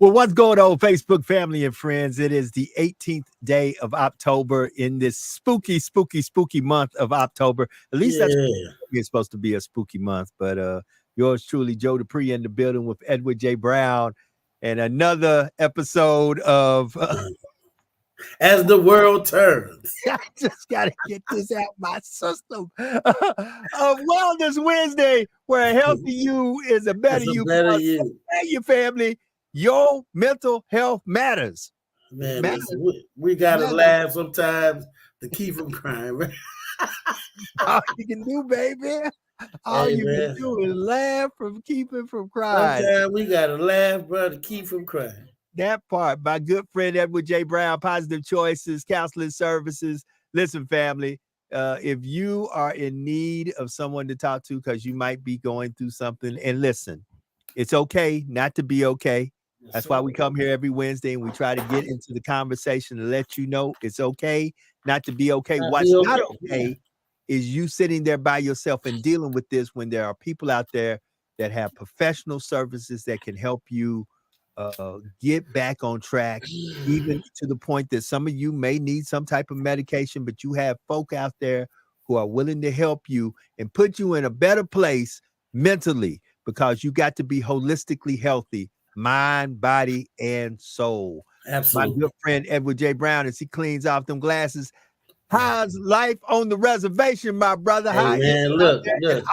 Well, what's going on, Facebook family and friends? It is the 18th day of October in this spooky month of October. At least that's Yeah. it's supposed to be a spooky month. But yours truly, Joe Dupree, in the building with Edward J. Brown, and another episode of As the world turns. I just got to get this out my system of Wellness Wednesday, where a healthy you is a better It's a you. better you. Hey, your family, your mental health matters. Man, Matters. listen, we got to laugh sometimes to keep from crying, right? All you can do, baby. All you can do is laugh from keeping from crying. Sometimes we got to laugh, bro, to keep from crying. That part, my good friend Edward J. Brown, Positive Choices, Counseling Services. Listen, family, if you are in need of someone to talk to because you might be going through something, and listen, it's okay not to be okay. That's why we come here every Wednesday and we try to get into the conversation to let you know it's okay not to be okay. What's not okay is you sitting there by yourself and dealing with this when there are people out there that have professional services that can help you get back on track, even to the point that some of you may need some type of medication, but you have folk out there who are willing to help you and put you in a better place mentally, because you got to be holistically healthy, mind, body, and soul. Absolutely. My good friend Edward J. Brown, as he cleans off them glasses. How's life on the reservation, my brother? Hey, how man, look.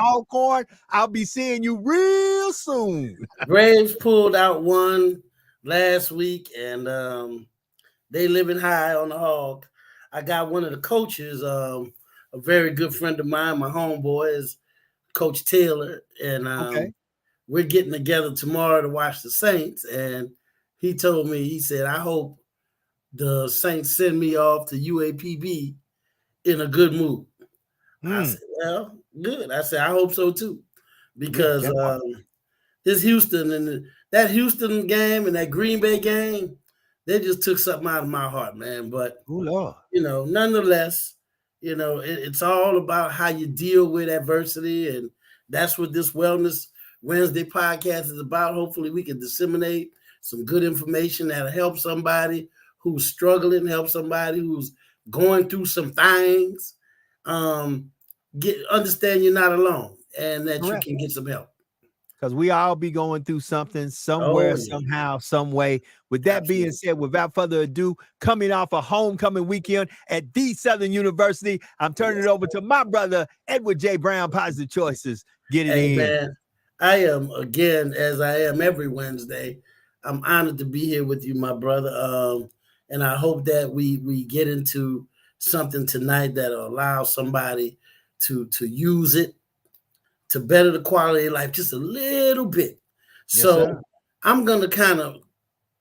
Alcorn? I'll be seeing you real soon. Braves pulled out one last week, and they living high on the hog. I got one of the coaches, a very good friend of mine, my homeboy is Coach Taylor, and we're getting together tomorrow to watch the Saints. And he told me, he said, I hope the Saints send me off to UAPB in a good mood. I said, well, good. I said, I hope so too. Because this Houston and that Houston game and that Green Bay game, they just took something out of my heart, man. But, nonetheless, it's all about how you deal with adversity. And that's what this Wellness Wednesday podcast is about. Hopefully we can disseminate some good information that'll help somebody who's struggling, help somebody who's going through some things, understand you're not alone and that you can get some help. Because we all be going through something somewhere, somehow, some way. With that being said, without further ado, coming off a homecoming weekend at the Southern University, I'm turning it over to my brother, Edward J. Brown, Positive Choices. Get it in. Man, I am, again, as I am every Wednesday, I'm honored to be here with you, my brother. And I hope that we get into something tonight that'll allow somebody to use it to better the quality of life just a little bit. So I'm going to kind of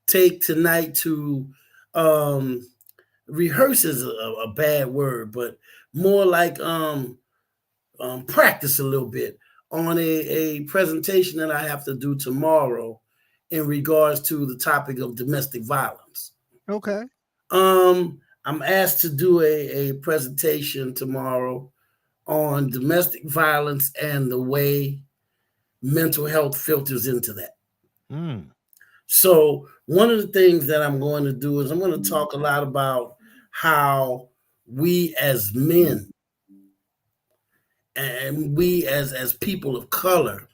take tonight to rehearse is a bad word, but more like practice a little bit on a presentation that I have to do tomorrow in regards to the topic of domestic violence. Okay. I'm asked to do a presentation tomorrow on domestic violence and the way mental health filters into that. So one of the things that I'm going to do is I'm going to talk a lot about how we as men and we as people of color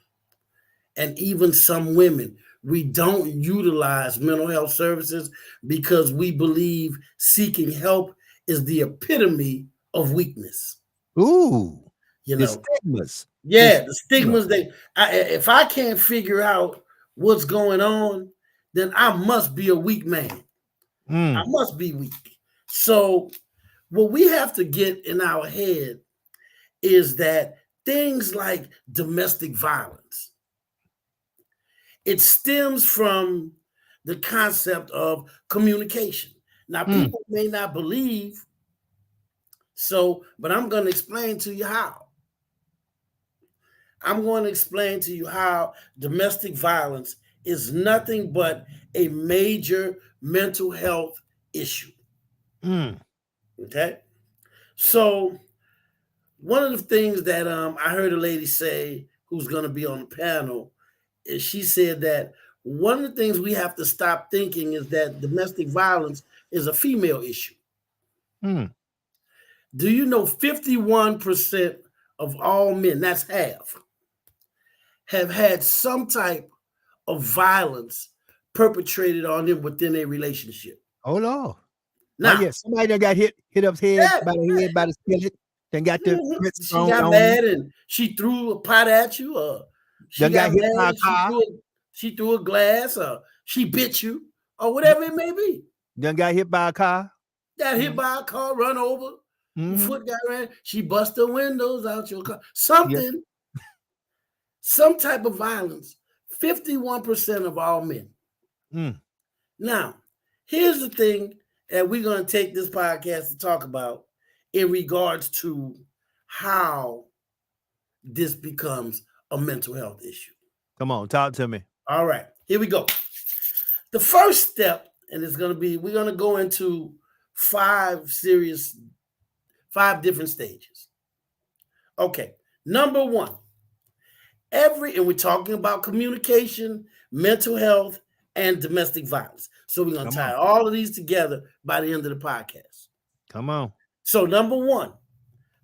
and even some women, we don't utilize mental health services because we believe seeking help is the epitome of weakness. The stigmas. The stigmas. If I can't figure out what's going on, then I must be a weak man. I must be weak. So what we have to get in our head is that things like domestic violence, it stems from the concept of communication. Now, people may not believe so, but I'm going to explain to you how. I'm going to explain to you how domestic violence is nothing but a major mental health issue. Okay? So, one of the things that I heard a lady say who's going to be on the panel is she said that one of the things we have to stop thinking is that domestic violence is a female issue. Do you know 51% of all men, that's half, have had some type of violence perpetrated on them within a relationship? Oh Lord. Now, yeah, somebody that got hit uphead by the head by the skillet, then got the she got mad and she threw a pot at you, or she got hit by a car. She threw a glass, or she bit you, or whatever it may be. Then got hit by a car. Got hit by a car, run over. Foot got ran. She bust the windows out your car. Something, some type of violence. 51% of all men. Now, here's the thing that we're going to take this podcast to talk about in regards to how this becomes a mental health issue. Come on, talk to me. All right, here we go. The first step, and it's going to be, we're going to go into 5 different stages. Okay, number 1, and we're talking about communication, mental health, and domestic violence. So we're going to tie all of these together by the end of the podcast. Come on. So number 1,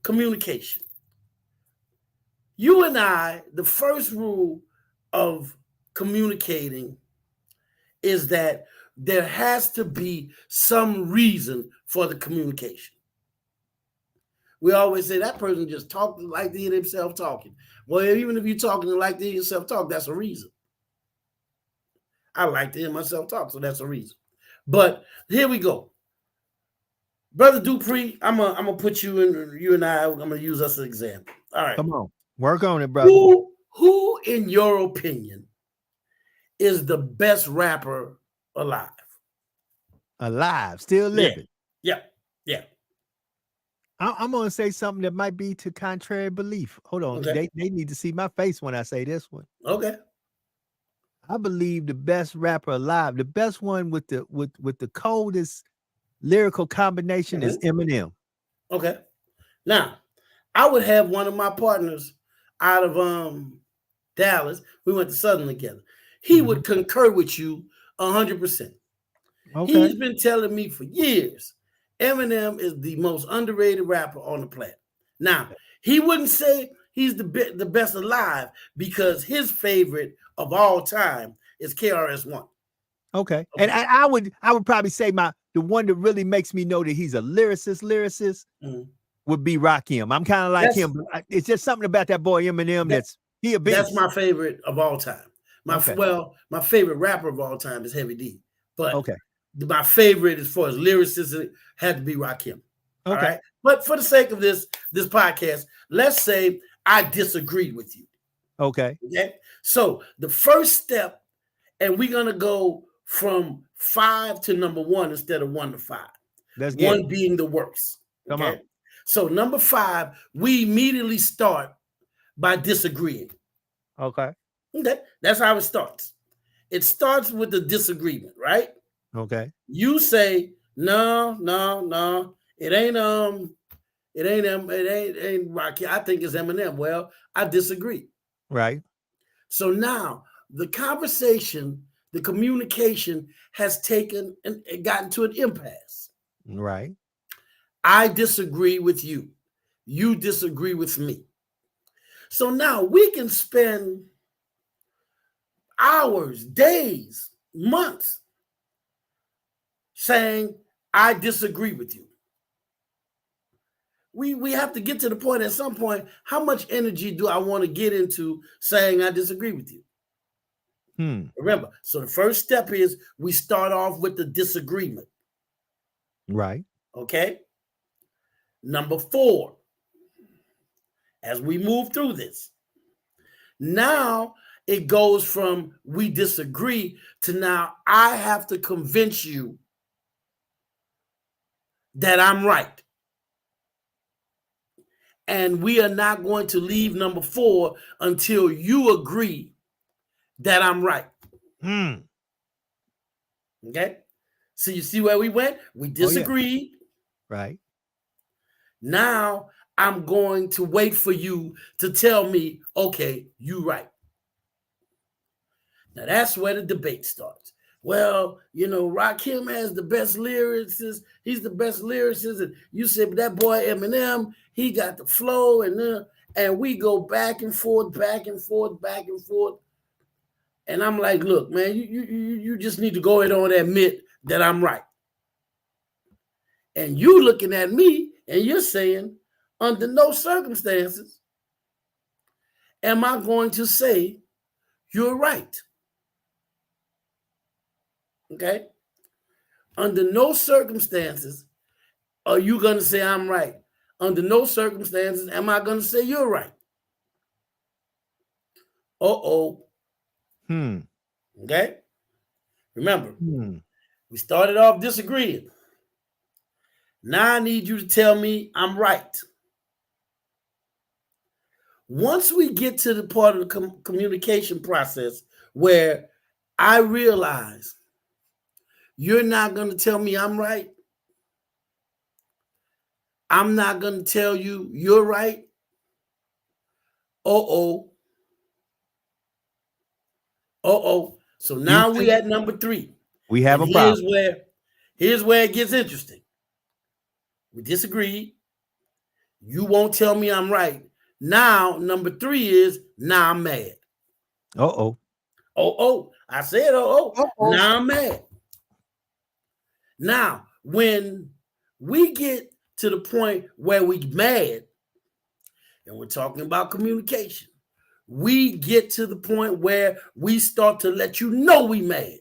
communication. You and I, the first rule of communicating is that there has to be some reason for the communication. We always say that person just talked like to hear themselves talking. Well, even if you're talking to like to hear yourself talk, that's a reason. I like to hear myself talk, so that's a reason. But here we go. Brother Dupree, I'm gonna put you in, you and I'm gonna use us as an example. All right. Come on. Work on it, brother. Who in your opinion is the best rapper alive? Alive, still living. Yeah. I'm going to say something that might be to contrary belief. Hold on. Okay. They need to see my face when I say this one. Okay. I believe the best rapper alive, the best one with the coldest lyrical combination is Eminem. Okay. Now, I would have one of my partners out of Dallas. We went to Southern together. He would concur with you 100%. Okay. He's been telling me for years, Eminem is the most underrated rapper on the planet. Now, he wouldn't say he's the best alive because his favorite of all time is KRS-One. Okay. And I would probably say the one that really makes me know that he's a lyricist would be Rakim. I'm kind of like him. But it's just something about that boy Eminem that's he a beast. That's my favorite of all time. My favorite rapper of all time is Heavy D. But my favorite as far as lyricist had to be Rakim. All right. But for the sake of this podcast, let's say I disagreed with you. Okay. So the first step, and we're gonna go from 5 to number 1 instead of 1 to 5. That's good. 1 being the worst. Come on. So number 5, we immediately start by disagreeing. Okay. That's how it starts. It starts with the disagreement, right? Okay. You say, no, it ain't Rocky. I think it's Eminem. Well, I disagree. Right. So now the conversation, the communication has taken and gotten to an impasse. Right. I disagree with you. You disagree with me. So now we can spend hours, days, months saying, I disagree with you. We have to get to the point at some point, how much energy do I want to get into saying I disagree with you? Remember, so the first step is we start off with the disagreement. Right. Okay. Number 4, as we move through this, now it goes from we disagree to now I have to convince you that I'm right. And we are not going to leave number 4 until you agree that I'm right. Okay. So you see where we went? We disagreed. Right. Now I'm going to wait for you to tell me, okay, you right. Now that's where the debate starts. Well, Rakim has the best lyricist. He's the best lyricist. And you said, but that boy Eminem, he got the flow, and we go back and forth, back and forth, back and forth. And I'm like, look, man, you just need to go ahead and admit that I'm right. And you looking at me and you're saying, under no circumstances am I going to say you're right. Okay? Under no circumstances are you going to say I'm right. Under no circumstances am I going to say you're right. Uh-oh. Okay? Remember, we started off disagreeing. Now I need you to tell me I'm right. Once we get to the part of the communication process where I realize you're not going to tell me I'm right, I'm not going to tell you you're right. Uh-oh. So now we at number 3. We have a problem. Here's where it gets interesting. We disagree. You won't tell me I'm right. Now, number 3 is, now I'm mad. Uh-oh. I said, now I'm mad. Now, when we get to the point where we mad, and we're talking about communication, we get to the point where we start to let you know we mad.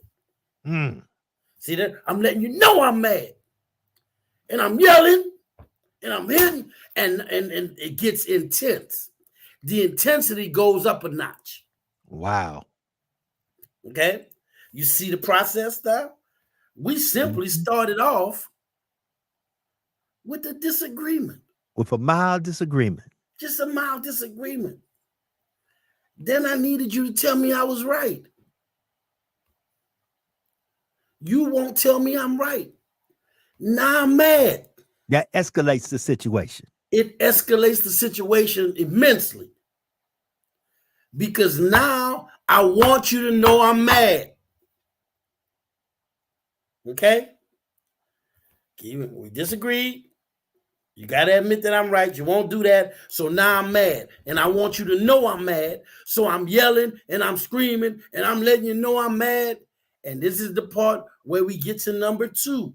See that? I'm letting you know I'm mad. And I'm yelling, and I'm hitting, and it gets intense. The intensity goes up a notch. Wow. Okay? You see the process now? We simply started off with a disagreement. With a mild disagreement. Just a mild disagreement. Then I needed you to tell me I was right. You won't tell me I'm right. Now I'm mad. That escalates the situation. It escalates the situation immensely. Because now I want you to know I'm mad. Okay? We disagreed. You got to admit that I'm right. You won't do that. So now I'm mad. And I want you to know I'm mad. So I'm yelling and I'm screaming and I'm letting you know I'm mad. And this is the part where we get to number 2.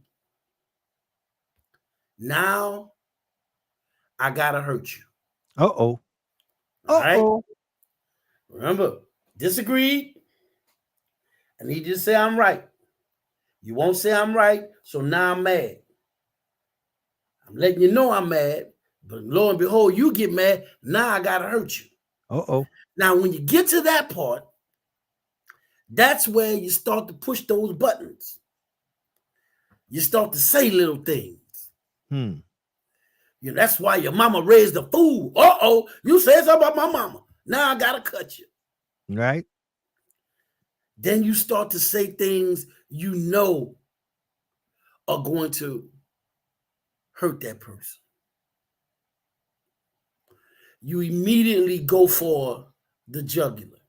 Now I got to hurt you. Uh-oh. All right? Remember, disagreed. I need you to say I'm right. You won't say I'm right. So now I'm mad. I'm letting you know I'm mad, but lo and behold, you get mad. Now I got to hurt you. Uh-oh. Now, when you get to that part, that's where you start to push those buttons. You start to say little things. That's why your mama raised a fool. Uh-oh, you said something about my mama. Now I got to cut you. Right. Then you start to say things you know are going to hurt that person. You immediately go for the jugular.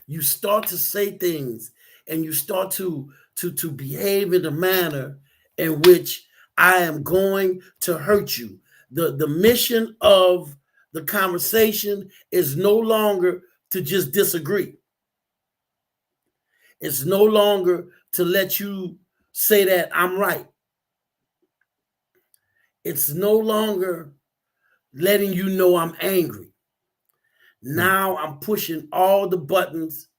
You start to say things and you start to behave in a manner in which I am going to hurt you. The mission of the conversation is no longer to just disagree. It's no longer to let you say that I'm right. It's no longer letting you know I'm angry. Now I'm pushing all the buttons.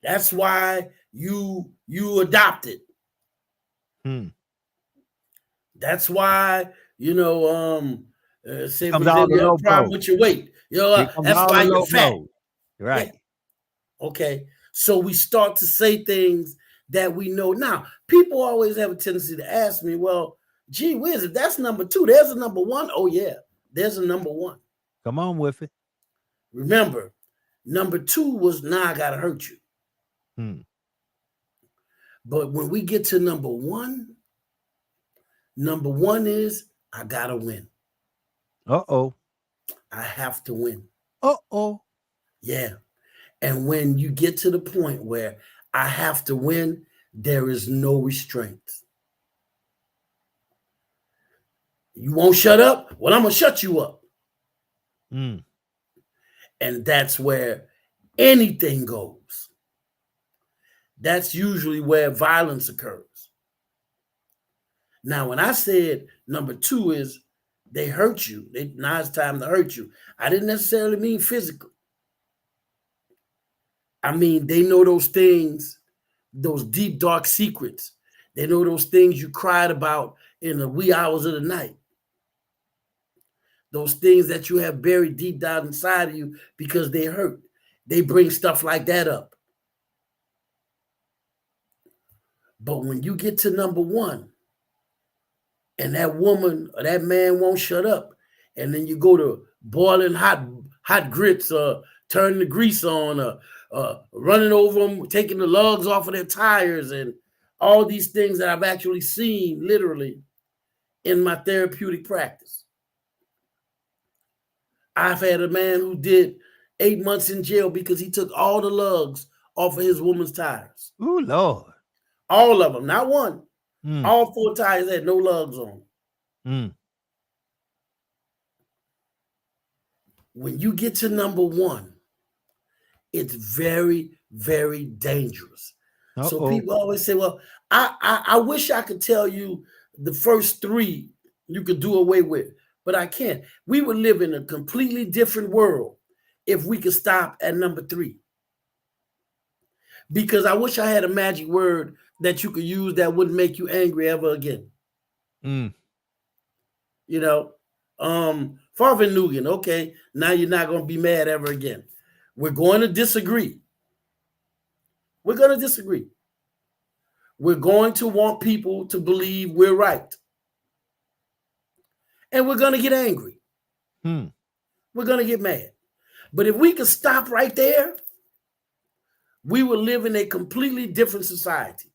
That's why you adopted. That's why, say for example, you have a problem with your weight. That's why you're fat. Right. Yeah. Okay. So we start to say things that we know. Now, people always have a tendency to ask me, well, gee whiz, if that's number 2, there's a number 1. Oh, yeah, there's a number 1. Come on with it. Remember, number 2 was now I got to hurt you. But when we get to number 1 is I got to win. Uh-oh. I have to win. Uh-oh. Yeah. And when you get to the point where I have to win, there is no restraint. You won't shut up? Well, I'm going to shut you up. Mm. And that's where anything goes. That's usually where violence occurs. Now, when I said number 2 is they hurt you, now it's time to hurt you, I didn't necessarily mean physical. I mean, they know those things, those deep, dark secrets. They know those things you cried about in the wee hours of the night. Those things that you have buried deep down inside of you because they hurt. They bring stuff like that up. But when you get to number 1, and that woman or that man won't shut up, and then you go to boiling hot grits, turning the grease on, running over them, taking the lugs off of their tires, and all these things that I've actually seen literally in my therapeutic practice. I've had a man who did 8 months in jail because he took all the lugs off of his woman's tires. Ooh, Lord. All of them, not one. All 4 tires had no lugs on. When you get to number 1, it's very, very dangerous. So people always say, well, I wish I could tell you the first 3 you could do away with, but I can't. We would live in a completely different world if we could stop at number 3. Because I wish I had a magic word that you could use that wouldn't make you angry ever again. You know, Farvin Nugan, okay, now you're not going to be mad ever again. We're going to disagree. We're going to disagree. We're going to want people to believe we're right. And we're going to get angry. We're going to get mad. But if we could stop right there, we would live in a completely different society.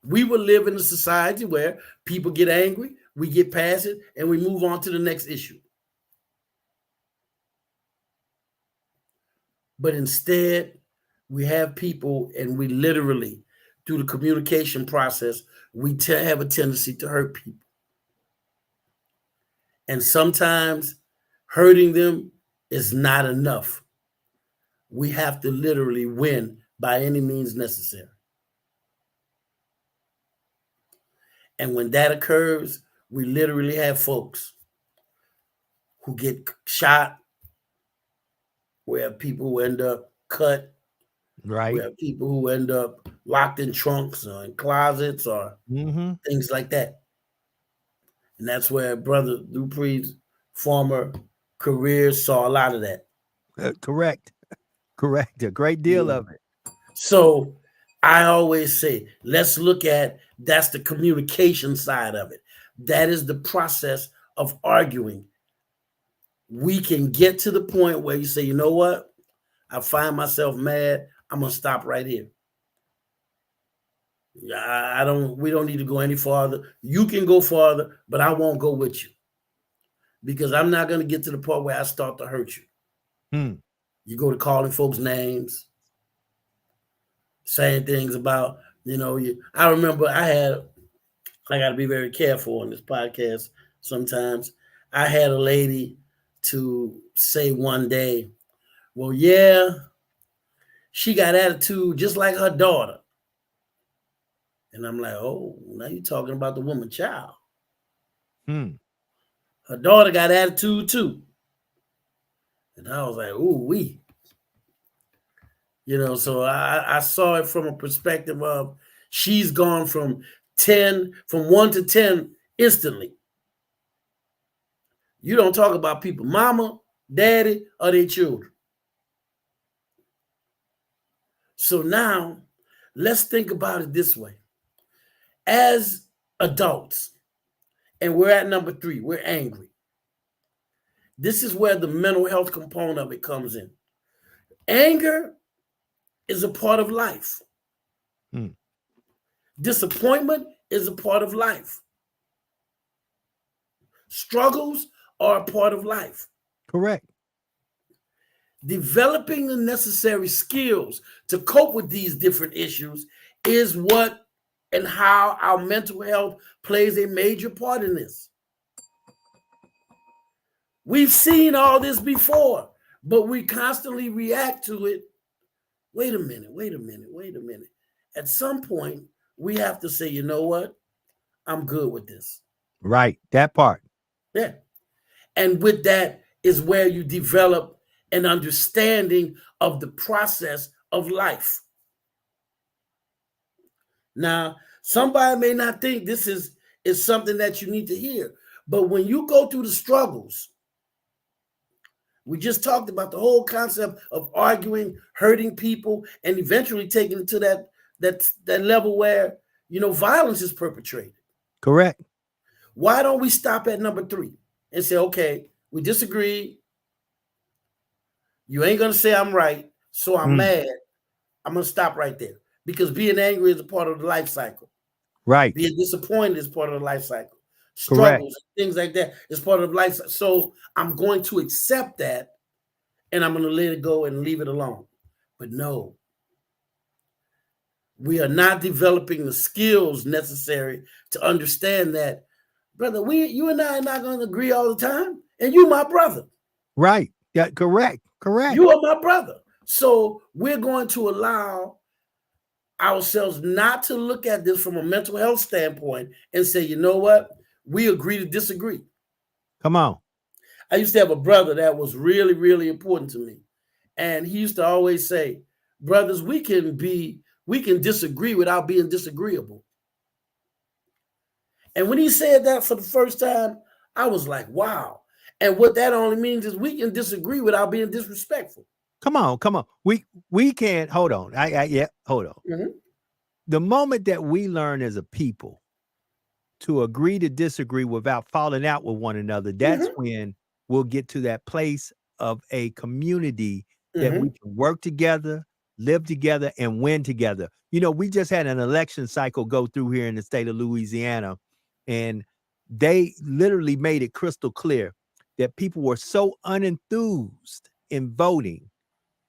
We would live in a society where people get angry, we get past it, and we move on to the next issue. But instead, we have people, and we literally, through the communication process, we have a tendency to hurt people. And sometimes hurting them is not enough. We have to literally win by any means necessary. And when that occurs, we literally have folks who get shot. We have people who end up cut. Right. We have people who end up locked in trunks or in closets or things like that. And that's where Brother Dupree's former career saw a lot of that. Correct. A great deal of it. So I always say, let's look at, that's the communication side of it. That is the process of arguing. We can get to the point where you say, you know what? I find myself mad. I'm going to stop right here. We don't need to go any farther. You can go farther, but I won't go with you. Because I'm not going to get to the part where I start to hurt you. You go to calling folks names, saying things about, I remember I got to be very careful on this podcast sometimes. I had a lady to say one day, well, yeah, she got attitude just like her daughter. And I'm like, oh, now you're talking about the woman child. Her daughter got attitude too. And I was like, ooh, wee. So I saw it from a perspective of she's gone from 1 to 10 instantly. You don't talk about people, mama, daddy, or their children. So now let's think about it this way. As adults, and we're at number 3, we're angry. This is where the mental health component of it comes in. Anger is a part of life. Disappointment is a part of life. Struggles are a part of life. Correct. developing the necessary skills to cope with these different issues is what and how our mental health plays a major part in this. We've seen all this before, but we constantly react to it. Wait a minute. At some point, we have to say, you know what? I'm good with this. Right. That part. Yeah. And with that is where you develop an understanding of the process of life. Now, somebody may not think this is something that you need to hear, but when you go through the struggles, we just talked about the whole concept of arguing, hurting people, and eventually taking it to that level where, violence is perpetrated. Correct. Why don't we stop at number 3 and say, okay, we disagree. You ain't going to say I'm right, so I'm mad. I'm going to stop right there. Because being angry is a part of the life cycle. Right. Being disappointed is part of the life cycle. Struggles, things like that is part of life. So I'm going to accept that and I'm going to let it go and leave it alone. But no, we are not developing the skills necessary to understand that, brother, you and I are not going to agree all the time. And you my brother. Right. Yeah, correct. You are my brother. So we're going to allow ourselves not to look at this from a mental health standpoint and say, you know what? We agree to disagree. Come on. I used to have a brother that was really, really important to me. And he used to always say, brothers, we can disagree without being disagreeable. And when he said that for the first time, I was like, wow. And what that only means is we can disagree without being disrespectful. Come on. We can't, hold on. Hold on. Mm-hmm. The moment that we learn as a people to agree to disagree without falling out with one another, that's when we'll get to that place of a community that we can work together, live together, and win together. We just had an election cycle go through here in the state of Louisiana, and they literally made it crystal clear that people were so unenthused in voting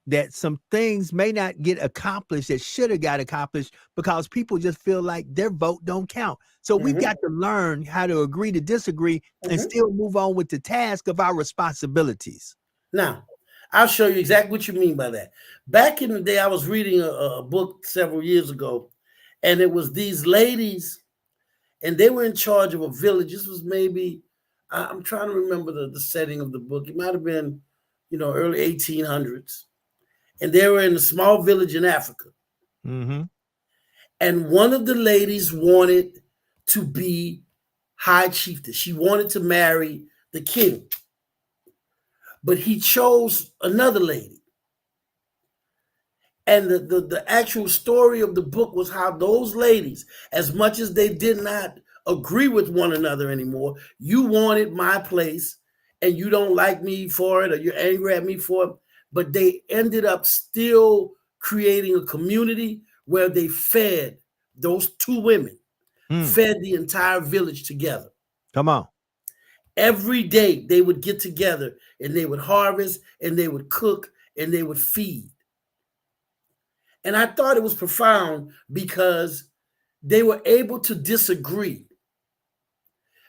that some things may not get accomplished that should have got accomplished because people just feel like their vote don't count. So we've got to learn how to agree to disagree and still move on with the task of our responsibilities. Now, I'll show you exactly what you mean by that. Back in the day, I was reading a book several years ago, and it was these ladies, and they were in charge of a village. This was maybe, I'm trying to remember the setting of the book. It might have been, early 1800s. And they were in a small village in Africa. Mm-hmm. And one of the ladies wanted to be high chiefess. She wanted to marry the king. But he chose another lady. And the actual story of the book was how those ladies, as much as they did not agree with one another anymore, you wanted my place and you don't like me for it or you're angry at me for it. But they ended up still creating a community where they fed those two women, fed the entire village together. Come on. Every day they would get together and they would harvest and they would cook and they would feed. And I thought it was profound because they were able to disagree,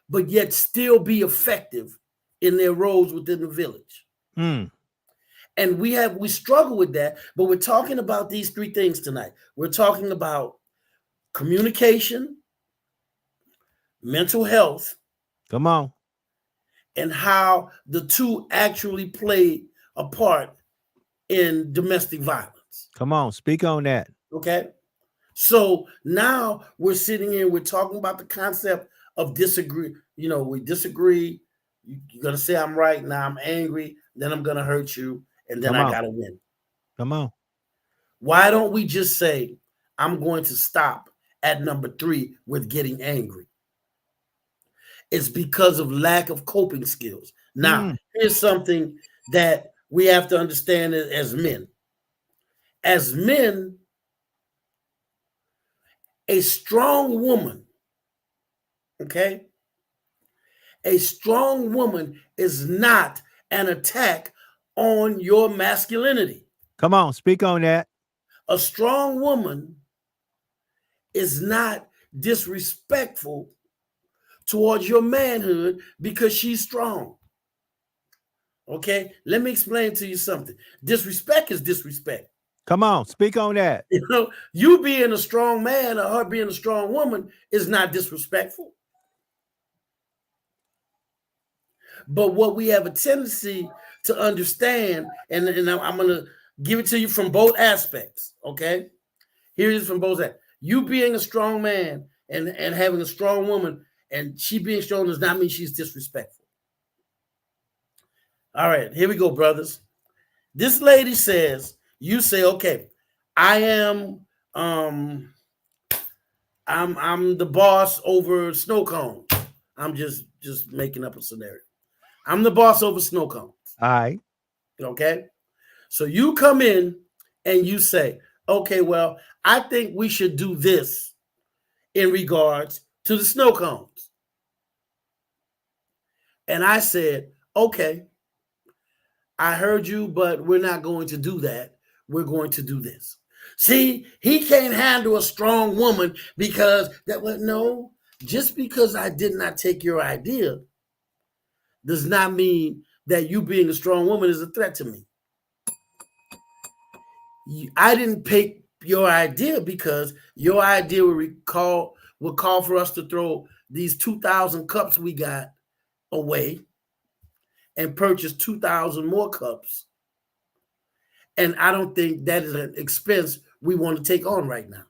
but yet still be effective in their roles within the village. And we struggle with that, but we're talking about these 3 things tonight. We're talking about communication, mental health. Come on. And how the 2 actually play a part in domestic violence. Come on, speak on that. Okay. So now we're sitting here, we're talking about the concept of disagree. We disagree. You're going to say I'm right. Now I'm angry. Then I'm going to hurt you. And then I got to win. Come on. Why don't we just say, I'm going to stop at number 3 with getting angry? It's because of lack of coping skills. Now, here's something that we have to understand as men. As men, a strong woman, okay? A strong woman is not an attack on your masculinity. Come on, speak on that. A strong woman is not disrespectful towards your manhood because she's strong. Okay, let me explain to you something. Disrespect is disrespect. Come on, speak on that. You know, you being a strong man or her being a strong woman is not disrespectful. But what we have a tendency to understand, and I'm going to give it to you from both aspects, okay? Here it is from both aspects. You being a strong man and having a strong woman, and she being strong does not mean she's disrespectful. All right, here we go, brothers. This lady says, you say, okay, I am I'm the boss over snow cones. I'm just making up a scenario. I'm the boss over snow cones. All right. Okay. So you come in and you say, okay, well, I think we should do this in regards to the snow cones. And I said, okay, I heard you, but we're not going to do that. We're going to do this. See, he can't handle a strong woman because no, just because I did not take your idea does not mean that you being a strong woman is a threat to me. I didn't pick your idea because your idea would call for us to throw these 2,000 cups we got away and purchase 2,000 more cups. And I don't think that is an expense we want to take on right now.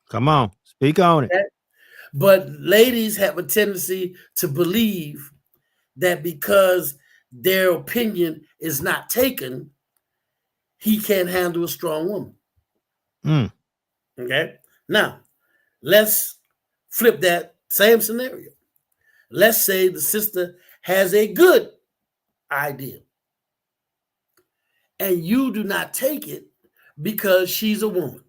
Come on, speak on it. But ladies have a tendency to believe that because their opinion is not taken, he can't handle a strong woman. Okay. Now, let's flip that same scenario. Let's say the sister has a good idea and you do not take it because she's a woman.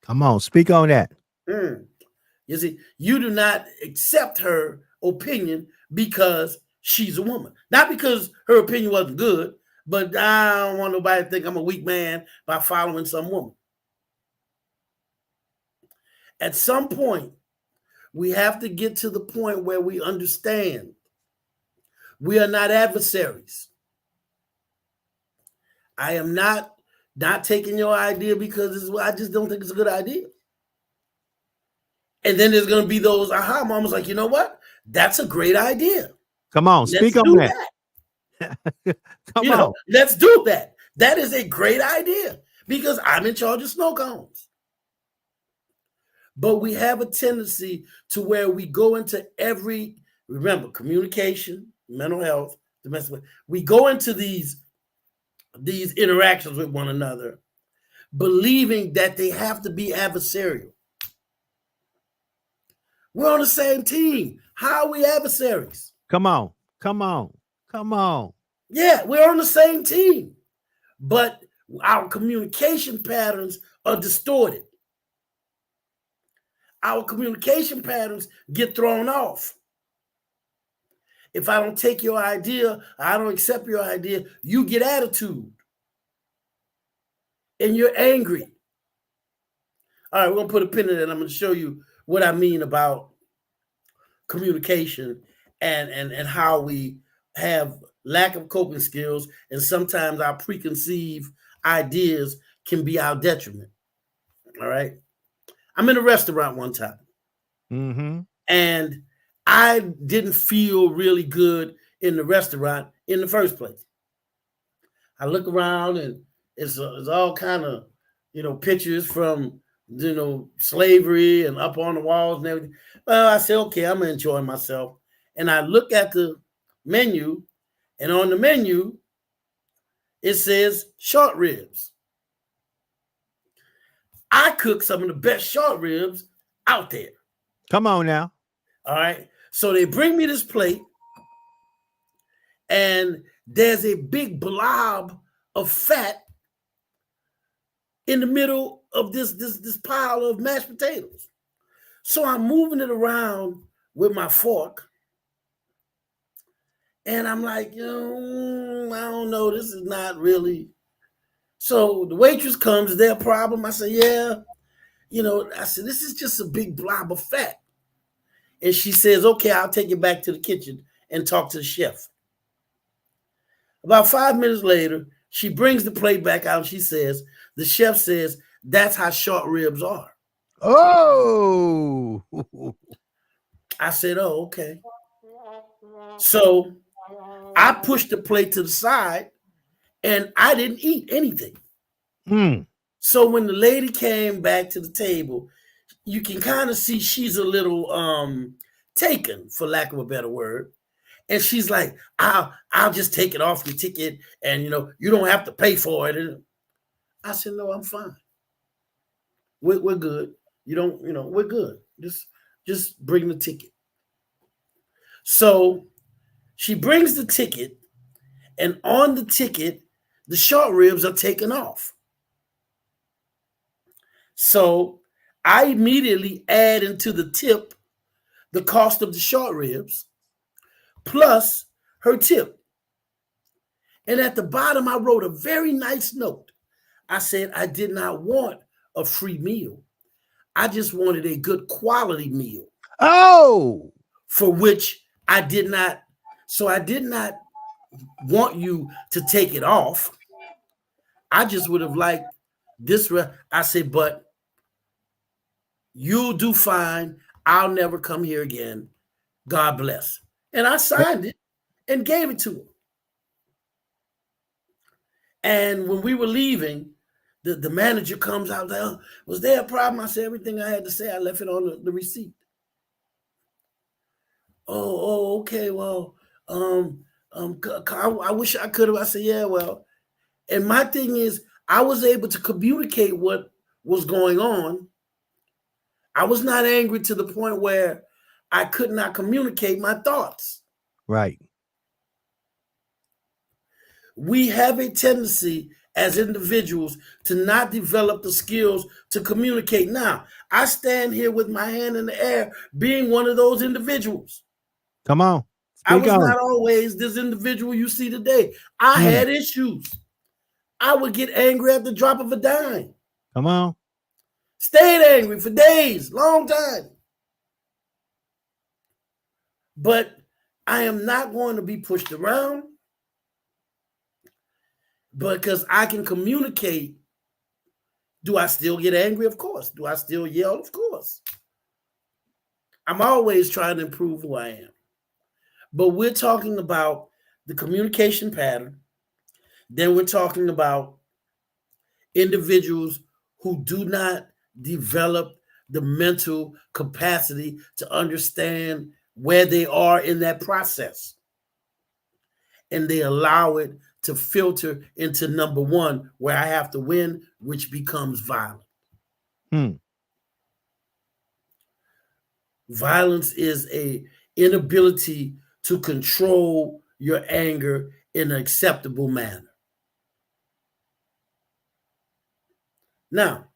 Come on, speak on that. You see, you do not accept her opinion because she's a woman. Not because her opinion wasn't good, but I don't want nobody to think I'm a weak man by following some woman. At some point, we have to get to the point where we understand we are not adversaries. I am not taking your idea because I just don't think it's a good idea. And then there's going to be those aha moments like, you know what? That's a great idea. Come on, speak on that. Come on. Let's do that. That is a great idea because I'm in charge of snow cones. But we have a tendency to where we go into remember, communication, mental health, domestic. We go into these interactions with one another, believing that they have to be adversarial. We're on the same team. How are we adversaries? Come on. Yeah, we're on the same team, but our communication patterns are distorted. Our communication patterns get thrown off. If I don't take your idea, I don't accept your idea, you get attitude. And you're angry. All right, we're going to put a pin in it. I'm going to show you what I mean about communication and how we have lack of coping skills, and sometimes our preconceived ideas can be our detriment. All right. I'm in a restaurant one time. And I didn't feel really good in the restaurant in the first place. I look around and it's all kind of, pictures from, slavery and up on the walls and everything. Well, I said, okay, I'm enjoying myself. And I look at the menu, and on the menu, it says short ribs. I cook some of the best short ribs out there. Come on now. All right. So they bring me this plate, and there's a big blob of fat in the middle of this pile of mashed potatoes. So I'm moving it around with my fork, And I'm like, I don't know. This is not really. So the waitress comes, is there a problem? I said, yeah. I said, this is just a big blob of fat. And she says, okay, I'll take it back to the kitchen and talk to the chef. About 5 minutes later, she brings the plate back out and she says, the chef says, that's how short ribs are. Oh. I said, oh, okay. So I pushed the plate to the side and I didn't eat anything. So when the lady came back to the table, you can kind of see she's a little taken, for lack of a better word. And she's like, I'll just take it off your ticket and, you don't have to pay for it. And I said, no, I'm fine. We're good. We're good. Just bring the ticket. So she brings the ticket, and on the ticket, the short ribs are taken off. So I immediately add into the tip the cost of the short ribs plus her tip. And at the bottom, I wrote a very nice note. I said, I did not want a free meal. I just wanted a good quality meal. Oh. For which I did not. So I did not want you to take it off. I just would have liked this. I said, but you'll do fine. I'll never come here again. God bless. And I signed it and gave it to her. And when we were leaving, the manager comes out there. Was there a problem? I said, everything I had to say, I left it on the receipt. Oh, okay. Well, I wish I could have. I said, yeah, well. And my thing is, I was able to communicate what was going on. I was not angry to the point where I could not communicate my thoughts. Right. We have a tendency as individuals to not develop the skills to communicate. Now, I stand here with my hand in the air being one of those individuals. Come on. I was not always this individual you see today. I had issues. I would get angry at the drop of a dime. Come on. Stayed angry for days, long time. But I am not going to be pushed around because I can communicate. Do I still get angry? Of course. Do I still yell? Of course. I'm always trying to improve who I am. But we're talking about the communication pattern. Then we're talking about individuals who do not develop the mental capacity to understand where they are in that process. And they allow it to filter into number one, where I have to win, which becomes violent. Violence is an inability to control your anger in an acceptable manner. Now,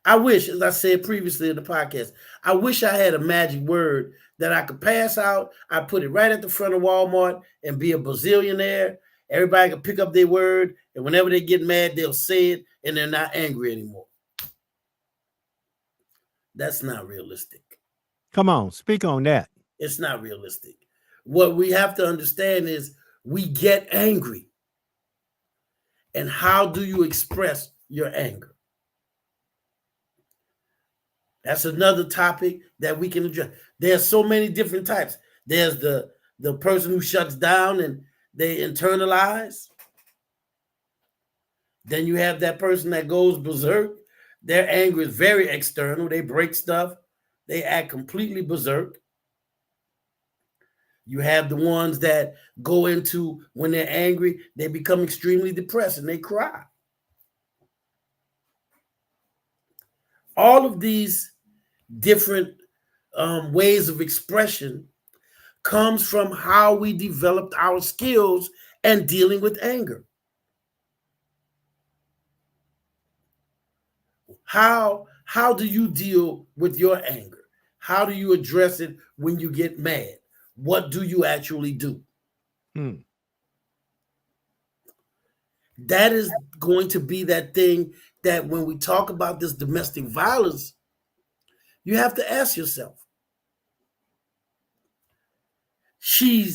I wish, as I said previously in the podcast, I wish I had a magic word that I could pass out. I put it right at the front of Walmart and be a bazillionaire. Everybody can pick up their word, and whenever they get mad, they'll say it, and they're not angry anymore. That's not realistic. Come on, speak on that. It's not realistic. What we have to understand is we get angry. And how do you express your anger? That's another topic that we can address. There's so many different types. There's the person who shuts down and they internalize. Then you have that person that goes berserk. Their anger is very external. They break stuff. They act completely berserk. You have the ones that go into, when they're angry, they become extremely depressed and they cry. All of these different ways of expression comes from how we developed our skills and dealing with anger. How do you deal with your anger? How do you address it when you get mad? What do you actually do? Hmm. That is going to be that thing that when we talk about this domestic violence, you have to ask yourself, she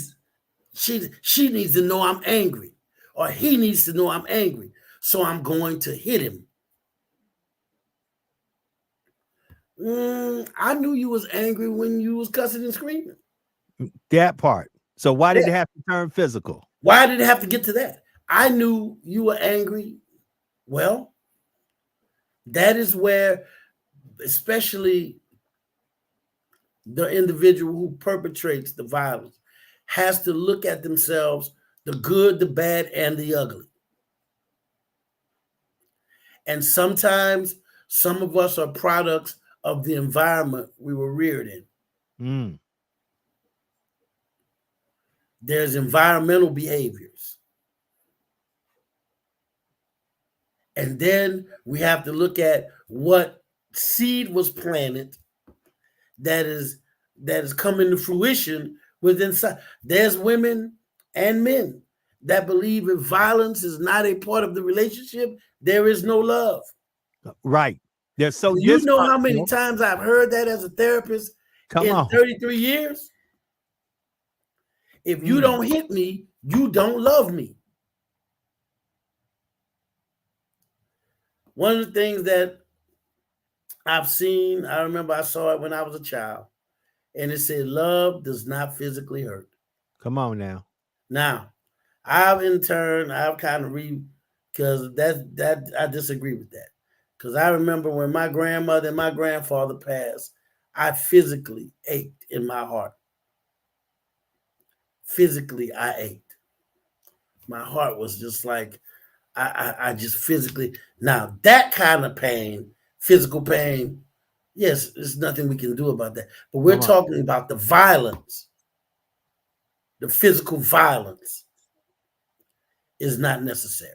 needs to know I'm angry, or he needs to know I'm angry, so I'm going to hit him. I knew you was angry when you was cussing and screaming. That part. So why did it have to turn physical? Why did it have to get to that? I knew you were angry. Well, that is where, especially the individual who perpetrates the violence, has to look at themselves, the good, the bad, and the ugly. And sometimes some of us are products of the environment we were reared in. Mm. There's environmental behaviors. And then we have to look at what seed was planted that is coming to fruition within. There's women and men that believe if violence is not a part of the relationship, there is no love. Right. There's so you know how many times I've heard that as a therapist in 33 years? If you don't hit me, you don't love me. One of the things that I've seen, I remember I saw it when I was a child, and it said, love does not physically hurt. Come on now. Now, I've kind of because that I disagree with that. Because I remember when my grandmother and my grandfather passed, I physically ached in my heart. Physically, I ached. My heart was just like, I just physically. Now, that kind of pain, physical pain, yes, there's nothing we can do about that. But we're talking about the violence. The physical violence is not necessary.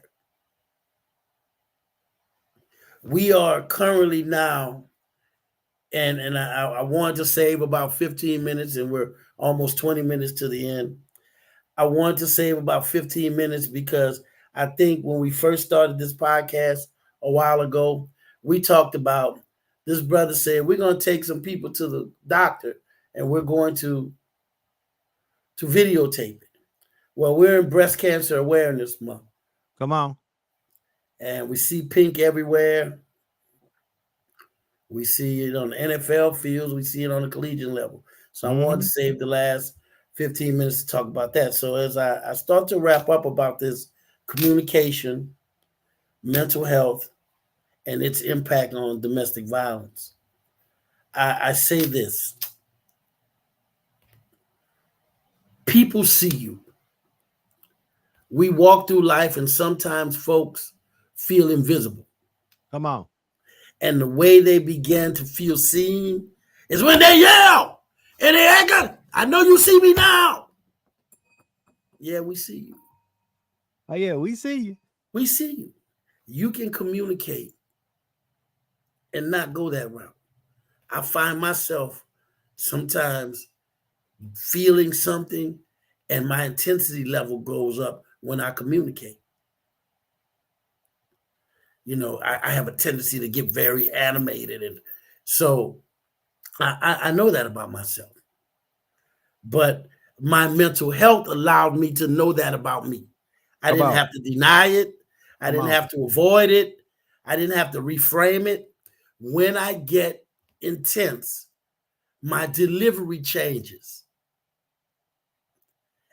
We are currently now, and I wanted to save about 15 minutes, and we're almost 20 minutes to the end. I wanted to save about 15 minutes because I think when we first started this podcast a while ago, we talked about, this brother said, we're going to take some people to the doctor and we're going to videotape it. Well, we're in Breast Cancer Awareness Month. Come on. And we see pink everywhere. We see it on the NFL fields. We see it on the collegiate level. So I wanted to save the last 15 minutes to talk about that. So as I start to wrap up about this communication, mental health, and its impact on domestic violence, I say this. People see you. We walk through life and sometimes folks feel invisible. Come on. And the way they begin to feel seen is when they yell and they act, I know you see me now. Yeah, we see you. Oh, yeah, we see you. We see you. You can communicate and not go that route. I find myself sometimes feeling something and my intensity level goes up when I communicate. You know, I have a tendency to get very animated. And so I know that about myself. But my mental health allowed me to know that about me. I didn't have to deny it. I didn't have to avoid it. I didn't have to reframe it. When I get intense, my delivery changes.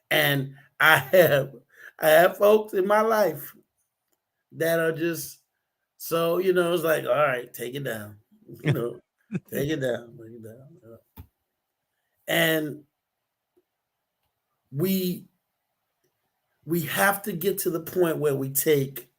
And I have folks in my life that are just, so, you know, it's like, all right, take it down. You know, take it down. And we have to get to the point where we take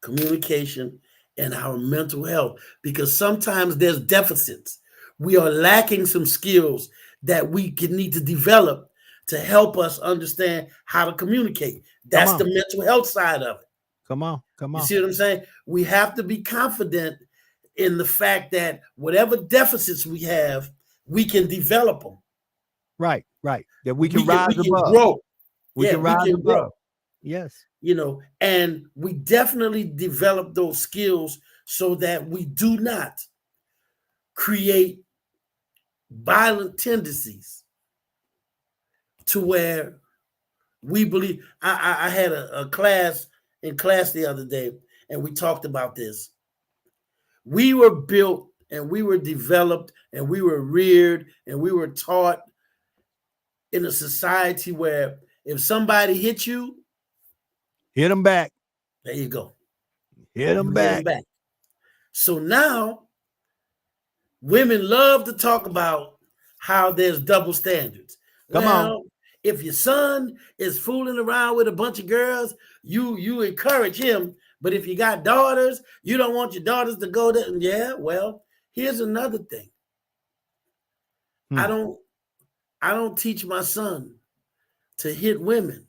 communication and our mental health, because sometimes there's deficits. We are lacking some skills that we can need to develop to help us understand how to communicate. That's the mental health side of it. Come on. You see what I'm saying? We have to be confident in the fact that whatever deficits we have, we can develop them. Right. That we can rise above. Grow. We Yeah, can we rise can grow. above. Yes. You know, and we definitely develop those skills so that we do not create violent tendencies to where we believe. I had a class in class the other day, and we talked about this. We were built and we were developed and we were reared and we were taught in a society where if somebody hit you, hit them back. there you go. Hit them You back. hit them back. So now women love to talk about how there's double standards. Come on. If your son is fooling around with a bunch of girls, you encourage him. But if you got daughters, you don't want your daughters to go there. Yeah, well, here's another thing. I don't teach my son to hit women.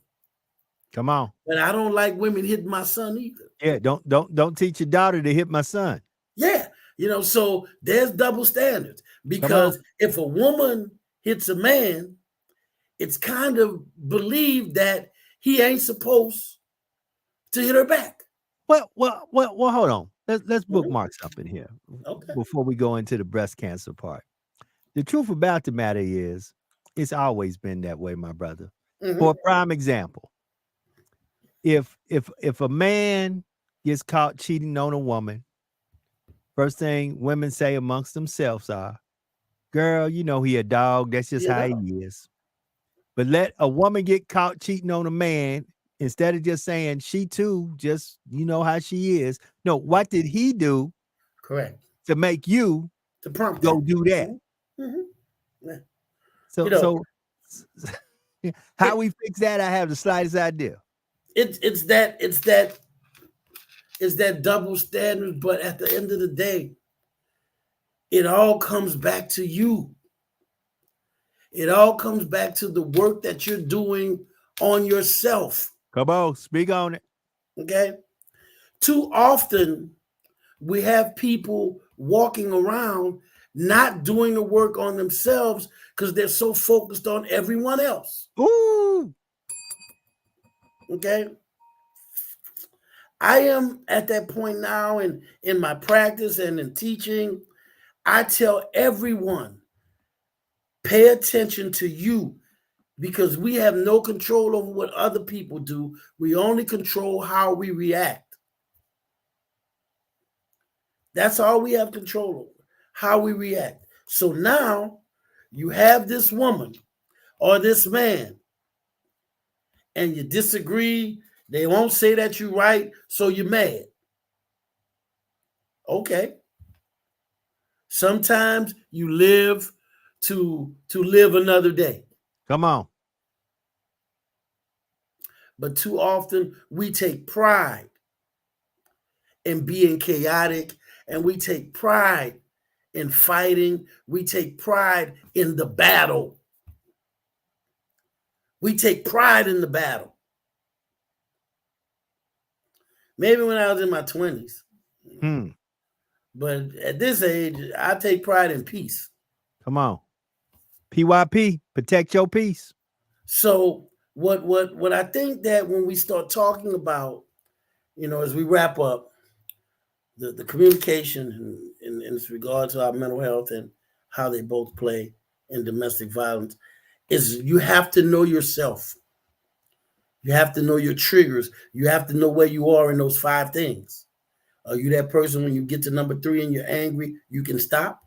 Come on. But I don't like women hitting my son either. Yeah, don't teach your daughter to hit my son. Yeah, you know, so there's double standards because if a woman hits a man, it's kind of believed that he ain't supposed to hit her back. Well, hold on. Let's bookmark something here Okay. before we go into the breast cancer part. The truth about the matter is, it's always been that way, my brother. For a prime example, if a man gets caught cheating on a woman, first thing women say amongst themselves are, "Girl, you know he a dog. That's just how he is." But let a woman get caught cheating on a man, instead of just saying she too, just you know how she is. No, what did he do? Correct. To make you to prompt go do that. Yeah. So how we fix that? I have the slightest idea. It's that double standard, but at the end of the day, it all comes back to you. It all comes back to the work that you're doing on yourself. Come on, speak on it. Okay. Too often we have people walking around not doing the work on themselves because they're so focused on everyone else. Ooh. Okay. I am at that point now in my practice and in teaching. I tell everyone, pay attention to you because we have no control over what other people do. We only control how we react. That's all we have control over, how we react. So now you have this woman or this man and you disagree. They won't say that you're right, so you're mad. Okay. Sometimes you live to live another day. Come on. But too often we take pride in being chaotic, and we take pride in fighting. We take pride in the battle. We take pride in the battle. Maybe when I was in my 20s. But at this age, I take pride in peace. Come on. PYP, protect your peace. So what I think that when we start talking about, you know, as we wrap up, the communication in regard to our mental health and how they both play in domestic violence is you have to know yourself. You have to know your triggers. You have to know where you are in those 5 things. Are you that person when you get to number 3 and you're angry, you can stop?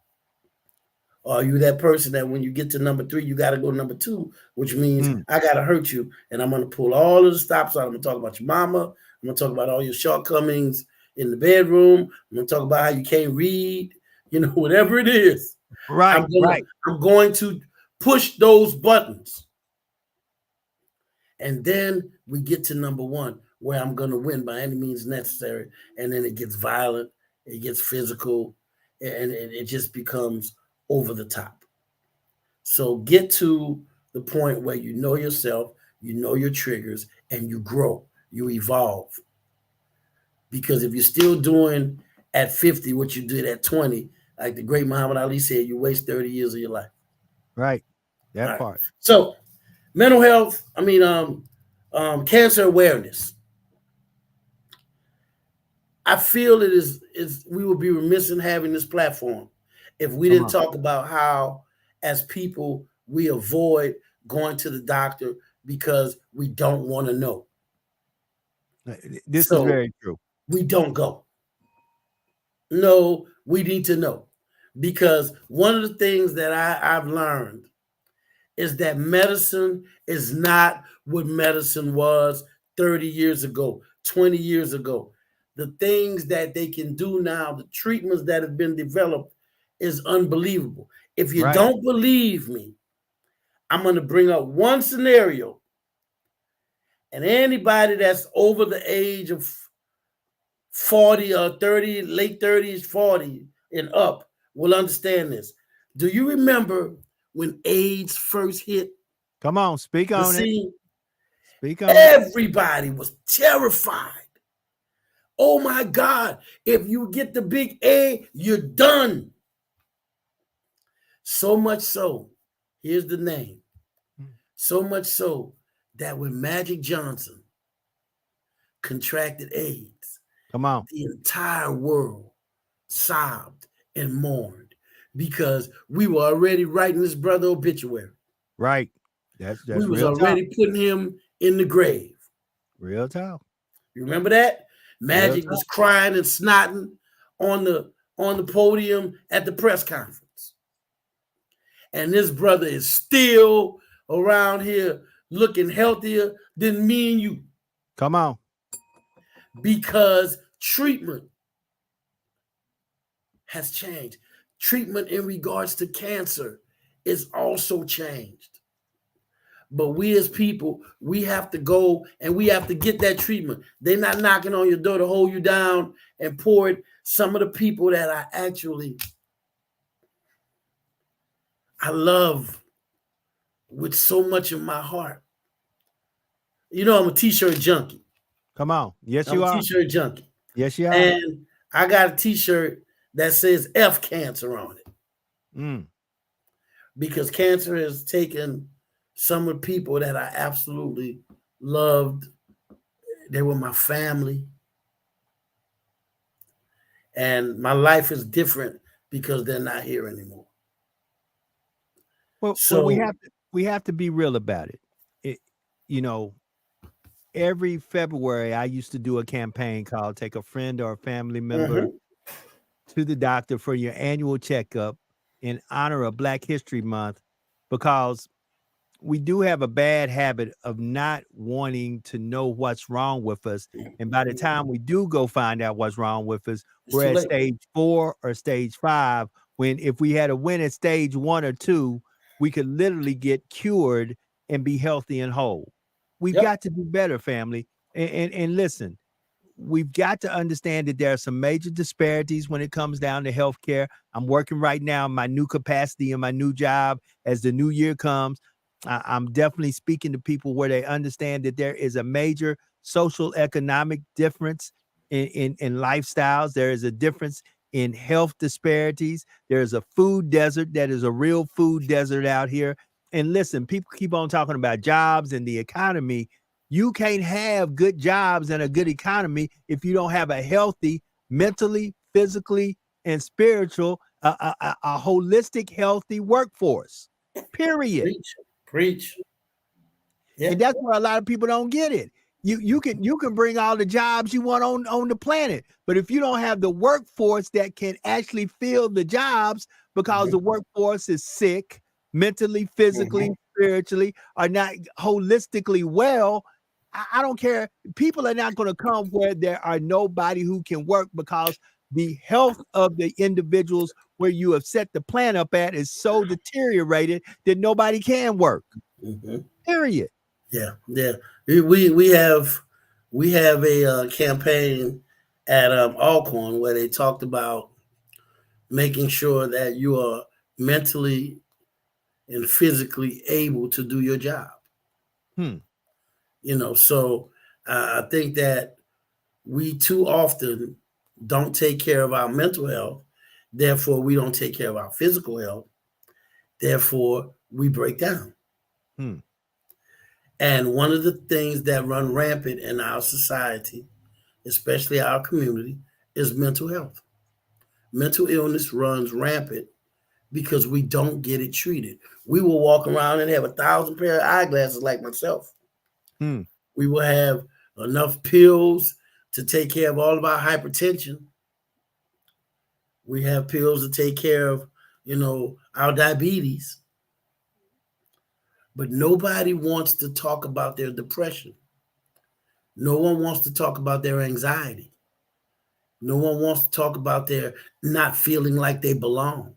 Or are you that person that when you get to number 3, you got to go to number 2, which means I got to hurt you and I'm going to pull all of the stops out. I'm going to talk about your mama. I'm going to talk about all your shortcomings in the bedroom. I'm going to talk about how you can't read, you know, whatever it is. Right, I'm going to push those buttons. And then we get to number 1, where I'm going to win by any means necessary. And then it gets violent, it gets physical, and it just becomes over the top. So get to the point where you know yourself, you know your triggers, and you grow, you evolve. Because if you're still doing at 50 what you did at 20, like the great Muhammad Ali said, you waste 30 years of your life. Right. That part. So mental health, cancer awareness. I feel it is we would be remiss in having this platform if we didn't talk about how, as people, we avoid going to the doctor because we don't want to know. This is very true. We don't go. No, we need to know, because one of the things that I've learned is that medicine is not what medicine was 30 years ago, 20 years ago. The things that they can do now, the treatments that have been developed, is unbelievable. If you don't believe me, I'm going to bring up one scenario. And anybody that's over the age of 40 or 30, late 30s, 40 and up will understand this. Do you remember when AIDS first hit? Come on, speak on it. Speak on Everybody was terrified. Oh my God, if you get the big A, you're done. So much so, here's the name. So much so that when Magic Johnson contracted AIDS, come on, the entire world sobbed and mourned because we were already writing this brother obituary. Right. That's we was already putting him in the grave. Real talk. You remember that? Magic was crying and snotting on the podium at the press conference. And this brother is still around here looking healthier than me and you. Come on. Because treatment has changed. Treatment in regards to cancer is also changed. But we as people, we have to go and we have to get that treatment. They're not knocking on your door to hold you down and pour it. Some of the people that I love with so much of my heart. You know, I'm a t-shirt junkie. Come on. Yes, you are. I'm a t-shirt junkie. Yes, you are. And I got a t-shirt that says F cancer on it. Because cancer has taken some of the people that I absolutely loved. They were my family. And my life is different because they're not here anymore. Well, we have to be real about it. You know, every February I used to do a campaign called Take a Friend or a Family Member to the Doctor for your annual checkup in honor of Black History Month, because we do have a bad habit of not wanting to know what's wrong with us. And by the time we do go find out what's wrong with us, we're at stage 4 or stage 5, when if we had a win at stage 1 or 2, we could literally get cured and be healthy and whole. We've got to do better, family. And listen, we've got to understand that there are some major disparities when it comes down to healthcare. I'm working right now in my new capacity in my new job as the new year comes. I'm definitely speaking to people where they understand that there is a major social economic difference in lifestyles. There is a difference in health disparities. There's a food desert that is a real food desert out here. And listen, people keep on talking about jobs and the economy. You can't have good jobs and a good economy if you don't have a healthy, mentally, physically, and spiritual, a holistic, healthy workforce. Period. Preach. Yeah. And that's where a lot of people don't get it. You can bring all the jobs you want on the planet, but if you don't have the workforce that can actually fill the jobs, because the workforce is sick, mentally, physically, spiritually, are not holistically well, I don't care. People are not going to come where there are nobody who can work, because the health of the individuals where you have set the plan up at is so deteriorated that nobody can work. Period. Yeah. We have a campaign at Alcorn where they talked about making sure that you are mentally and physically able to do your job. You know, so I think that we too often don't take care of our mental health. Therefore, we don't take care of our physical health. Therefore, we break down. And one of the things that run rampant in our society, especially our community, is mental health. Mental illness runs rampant because we don't get it treated. We will walk around and have 1,000 pair of eyeglasses like myself. Hmm. We will have enough pills to take care of all of our hypertension. We have pills to take care of, our diabetes. But nobody wants to talk about their depression. No one wants to talk about their anxiety. No one wants to talk about their not feeling like they belong.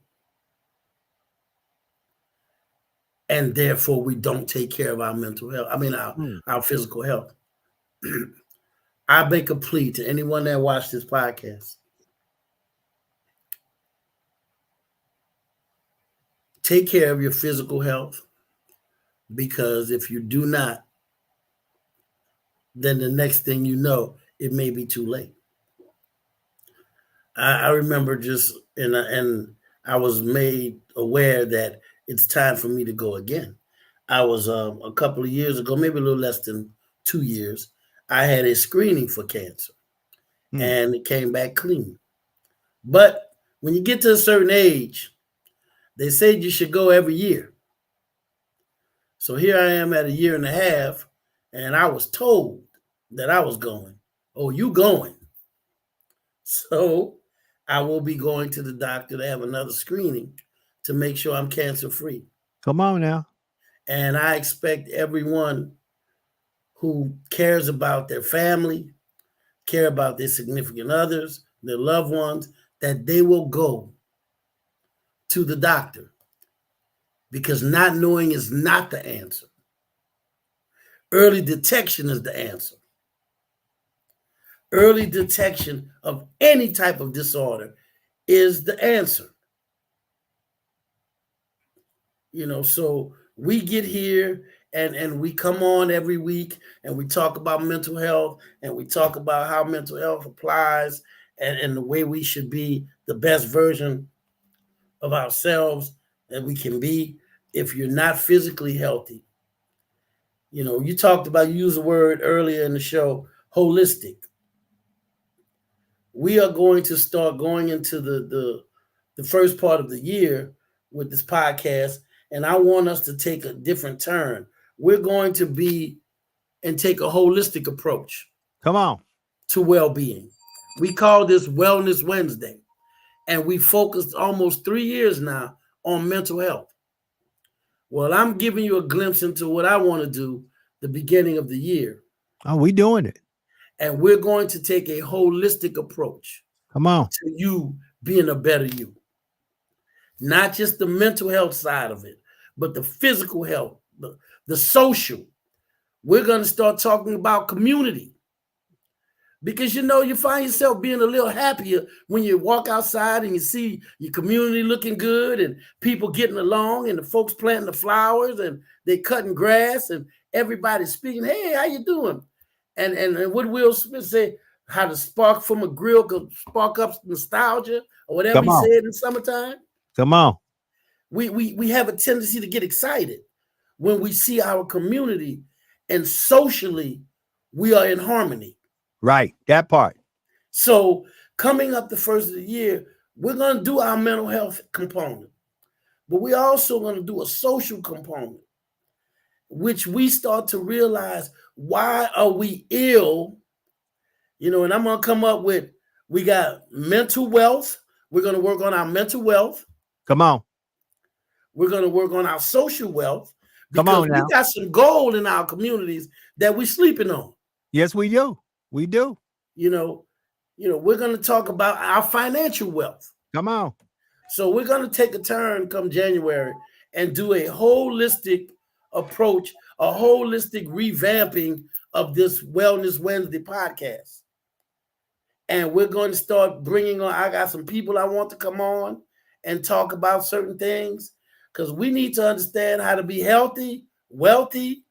And therefore, we don't take care of our mental health. Our physical health. I make a plea to anyone that watched this podcast. Take care of your physical health, because if you do not, then the next thing you know, it may be too late. I remember and I was made aware that it's time for me to go again. I was a couple of years ago, maybe a little less than 2 years, I had a screening for cancer, and it came back clean. But when you get to a certain age, they say you should go every year. So here I am at 1.5 years, and I was told that I was going. Oh, you going? So I will be going to the doctor to have another screening to make sure I'm cancer free. Come on now. And I expect everyone who cares about their family, care about their significant others, their loved ones, that they will go to the doctor, because not knowing is not the answer. Early detection is the answer. Early detection of any type of disorder is the answer. So we get here and we come on every week and we talk about mental health, and we talk about how mental health applies and the way we should be the best version of ourselves that we can be. If you're not physically healthy, you used the word earlier in the show, holistic. We are going to start going into the first part of the year with this podcast, and I want us to take a different turn. We're going to take a holistic approach. Come on. To well-being. We call this Wellness Wednesday, and we focused almost 3 years now on mental health. Well, I'm giving you a glimpse into what I want to do the beginning of the year. Oh, we doing it. And we're going to take a holistic approach. Come on. To you being a better you. Not just the mental health side of it, but the physical health, the social. We're going to start talking about community. Because, you find yourself being a little happier when you walk outside and you see your community looking good and people getting along and the folks planting the flowers and they cutting grass and everybody's speaking, hey, how you doing? And what Will Smith say, how the spark from a grill could spark up nostalgia or whatever he said in summertime. Come on. We have a tendency to get excited when we see our community, and socially we are in harmony. Right, that part. So coming up the first of the year, we're going to do our mental health component, but we're also going to do a social component, which we start to realize, why are we ill? And I'm going to come up with, we got mental wealth. We're going to work on our mental wealth. Come on. We're going to work on our social wealth. Come on now. We got some gold in our communities that we're sleeping on. Yes, we do. We do. We're going to talk about our financial wealth. Come on. So we're going to take a turn come January and do a holistic approach, a holistic revamping of this Wellness Wednesday podcast. And we're going to start bringing on, I got some people I want to come on and talk about certain things, because we need to understand how to be healthy, wealthy,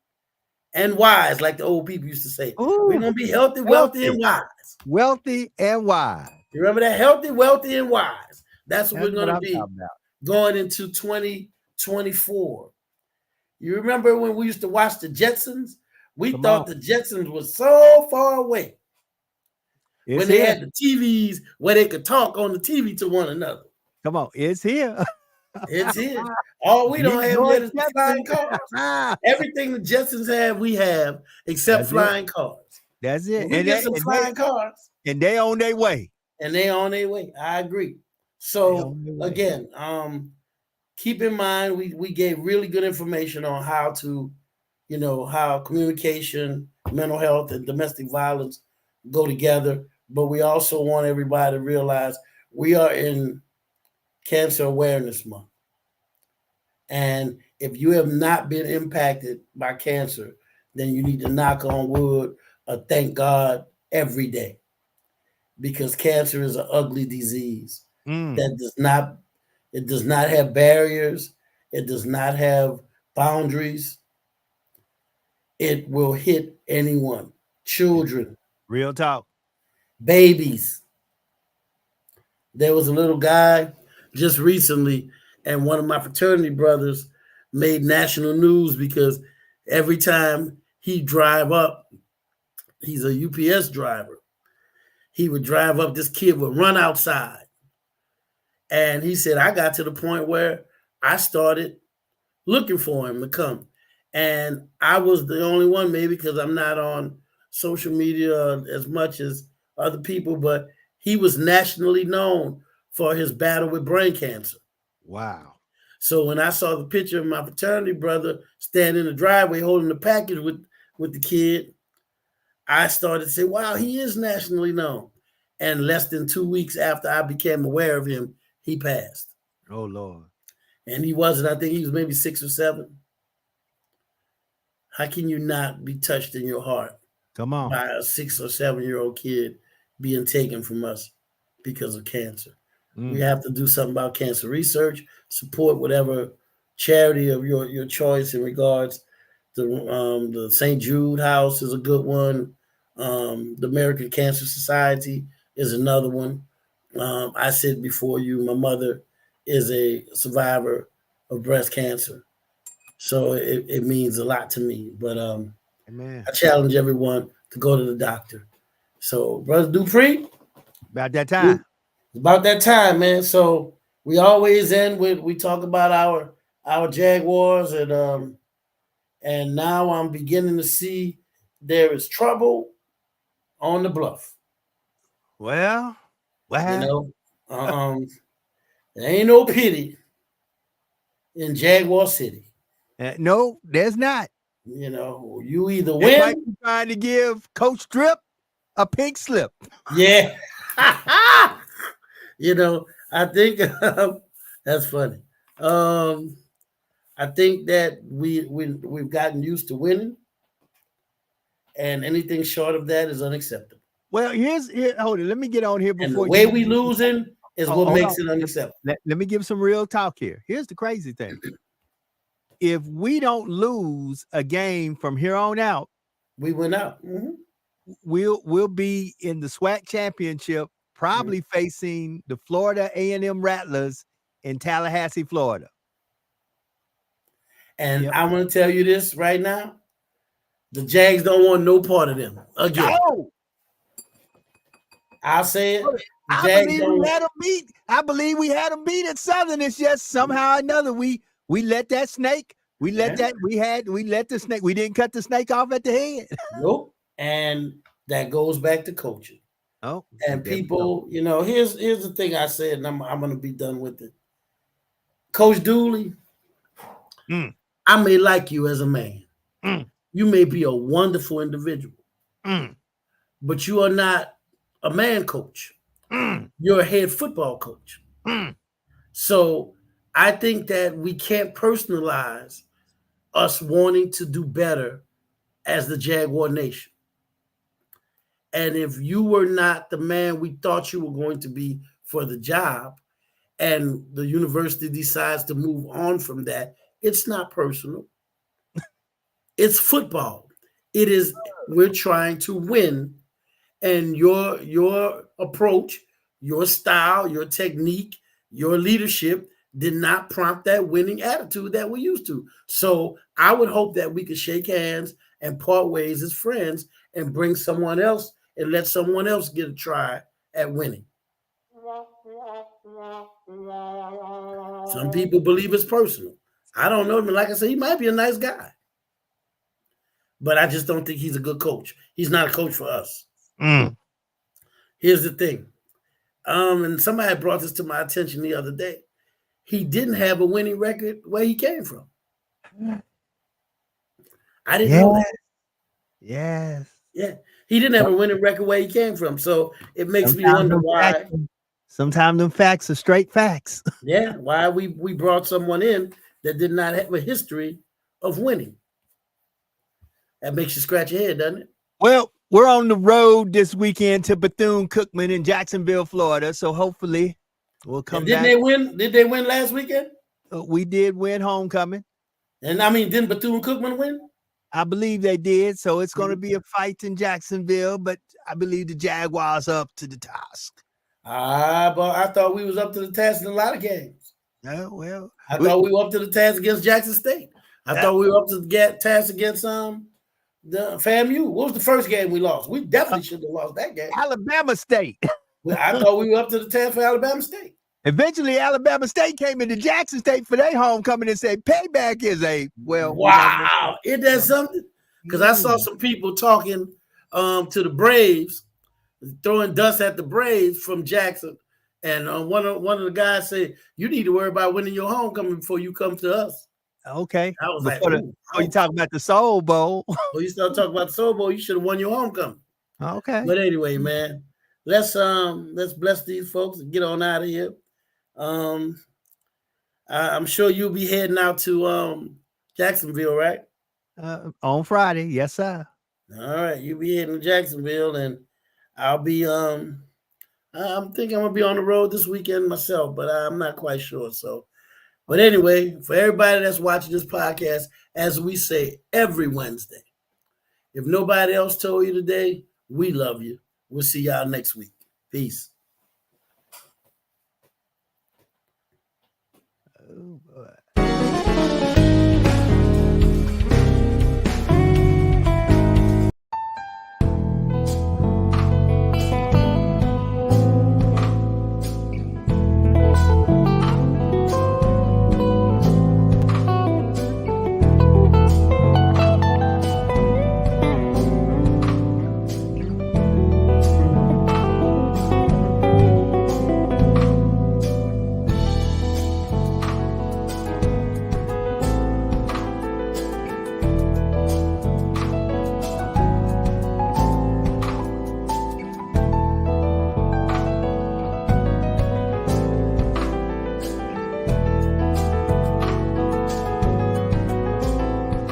and wise, like the old people used to say. Ooh, we're going to be healthy, wealthy, and wise. Wealthy and wise. You remember that? Healthy, wealthy, and wise. That's what we're going to be going into 2024. You remember when we used to watch the Jetsons? We Come thought on. the Jetsons was so far away It's when they here. had the TVs where they could talk on the TV to one another. Come on. It's here. It's here. All we don't have Leroy yet is flying Jetson. cars. Everything the Jetsons have, we have, except That's it. flying cars. That's it. When we get some flying cars, and they on their way. and they on their way. I agree. They So on their way. again, keep in mind we gave really good information on how to, how communication, mental health, and domestic violence go together. But we also want everybody to realize we are in Cancer Awareness Month. And if you have not been impacted by cancer, then you need to knock on wood or thank God every day, because cancer is an ugly disease that does not have barriers. It does not have boundaries. It will hit anyone, children, Real talk. babies. There was a little guy just recently, and one of my fraternity brothers made national news because every time he drive up, he's a UPS driver. He would drive up, this kid would run outside. And he said, I got to the point where I started looking for him to come. And I was the only one, maybe because I'm not on social media as much as other people, but he was nationally known for his battle with brain cancer. Wow. So when I saw the picture of my fraternity brother standing in the driveway holding the package with the kid, I started to say, wow, he is nationally known. And less than 2 weeks after I became aware of him, he passed. Oh, Lord. And he wasn't, I think he was maybe 6 or 7. How can you not be touched in your heart Come on. by a 6 or 7-year-old kid being taken from us because of cancer? We have to do something about cancer research, support whatever charity of your choice in regards to the St. Jude House is a good one. The American Cancer Society is another one. I said before you, my mother is a survivor of breast cancer. So it means a lot to me. But Amen. I challenge everyone to go to the doctor. So, Brother Dupree, About that time. it's about that time, man. So we always end with, we talk about our Jaguars, and now I'm beginning to see there is trouble on the bluff. Well, There ain't no pity in Jaguar City. No, there's not. You either They win. might be trying to give Coach Drip a pink slip. Yeah. I think that's funny. I think that we've gotten used to winning, and anything short of that is unacceptable. Well, hold it. Let me get on here And before the way we losing is what makes it unacceptable. Let me give some real talk here. Here's the crazy thing. If we don't lose a game from here on out, we went out. Mm-hmm. We'll be in the SWAC championship, probably facing the Florida A&M Rattlers in Tallahassee, Florida. And I'm going to tell you this right now. The Jags don't want no part of them again. No. I'll say it. I believe we had them beat at Southern. It's just somehow or another we let that snake. We let the snake. We didn't cut the snake off at the head. Nope. And that goes back to coaching. Oh, and people, here's the thing I said, and I'm going to be done with it. Coach Dooley, I may like you as a man. You may be a wonderful individual, but you are not a man coach. You're a head football coach. So I think that we can't personalize us wanting to do better as the Jaguar Nation. And if you were not the man we thought you were going to be for the job, and the university decides to move on from that, it's not personal. It's football. It is, we're trying to win. And your approach, your style, your technique, your leadership did not prompt that winning attitude that we used to. So I would hope that we could shake hands and part ways as friends and bring someone else and let someone else get a try at winning. Some people believe it's personal. I don't know. Like I said, he might be a nice guy, but I just don't think he's a good coach. He's not a coach for us. Here's the thing. And somebody brought this to my attention the other day. He didn't have a winning record where he came from. I didn't know that. Yes. Yeah. He didn't have a winning record where he came from. So it makes me wonder why. Sometimes them facts are straight facts. Yeah. Why we brought someone in that did not have a history of winning. That makes you scratch your head, doesn't it? Well, we're on the road this weekend to Bethune-Cookman in Jacksonville, Florida. So hopefully we'll come back. They win? Did they win last weekend? We did win homecoming. And I mean, didn't Bethune-Cookman win? I believe they did. So it's going to be a fight in Jacksonville, but I believe the Jaguars are up to the task. But I thought we was up to the task in a lot of games. Oh, well. I thought we were up to the task against Jackson State. I thought we were up to the task against the FAMU. What was the first game we lost? We definitely should have lost that game. Alabama State. I thought we were up to the task for Alabama State. Eventually, Alabama State came into Jackson State for their homecoming and said, payback is wow. Isn't that something? Because I saw some people talking to the Braves, throwing dust at the Braves from Jackson. And one of the guys said, you need to worry about winning your homecoming before you come to us. Okay. I was you talk about the Soul Bowl. Well, you start talking about the Soul Bowl, you should have won your homecoming. Okay. But anyway, man, let's bless these folks and get on out of here. I'm sure you'll be heading out to Jacksonville, right? On Friday, yes, sir. All right, you'll be heading to Jacksonville, and I'll be I'm thinking I'm gonna be on the road this weekend myself, but I'm not quite sure. So, but anyway, for everybody that's watching this podcast, as we say every Wednesday, if nobody else told you today, we love you. We'll see y'all next week. Peace. Oh boy.